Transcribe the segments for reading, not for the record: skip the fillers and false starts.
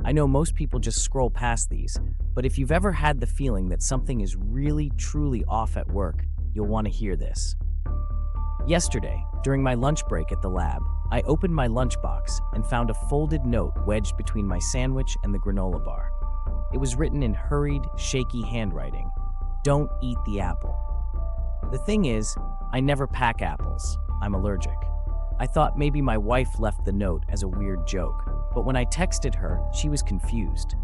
I know most people just scroll past these, but if you've ever had the feeling that something is really, truly off at work, you'll want to hear this. Yesterday, during my lunch break at the lab, I opened my lunchbox and found a folded note wedged between my sandwich and the granola bar. It was written in hurried, shaky handwriting, "Don't eat the apple." The thing is, I never pack apples. I'm allergic. I thought maybe my wife left the note as a weird joke, but when I texted her, she was confused.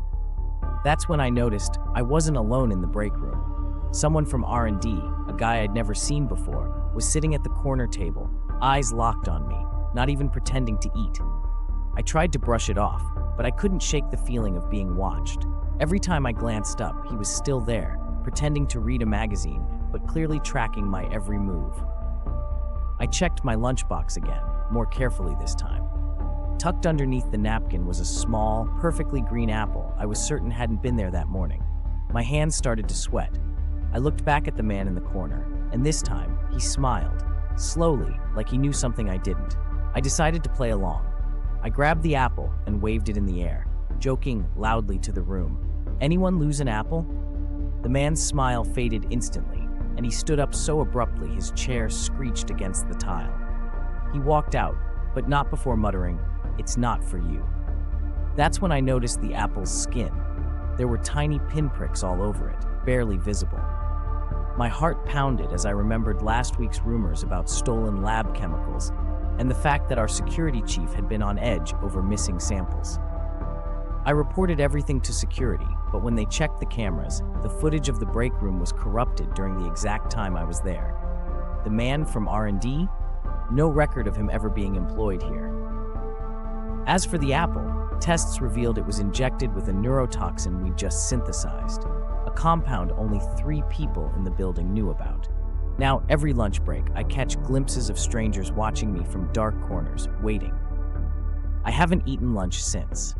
That's when I noticed I wasn't alone in the break room. Someone from R&D, a guy I'd never seen before, was sitting at the corner table, eyes locked on me, not even pretending to eat. I tried to brush it off, but I couldn't shake the feeling of being watched. Every time I glanced up, he was still there, pretending to read a magazine, but clearly tracking my every move. I checked my lunchbox again, more carefully this time. Tucked underneath the napkin was a small, perfectly green apple I was certain hadn't been there that morning. My hands started to sweat. I looked back at the man in the corner, and this time, he smiled, slowly, like he knew something I didn't. I decided to play along. I grabbed the apple and waved it in the air, joking loudly to the room. "Anyone lose an apple?" The man's smile faded instantly, and he stood up so abruptly his chair screeched against the tile. He walked out, but not before muttering, "It's not for you." That's when I noticed the apple's skin. There were tiny pinpricks all over it, barely visible. My heart pounded as I remembered last week's rumors about stolen lab chemicals and the fact that our security chief had been on edge over missing samples. I reported everything to security, but when they checked the cameras, the footage of the break room was corrupted during the exact time I was there. The man from R&D? No record of him ever being employed here. As for the apple, tests revealed it was injected with a neurotoxin we just synthesized, a compound only 3 people in the building knew about. Now, every lunch break, I catch glimpses of strangers watching me from dark corners, waiting. I haven't eaten lunch since.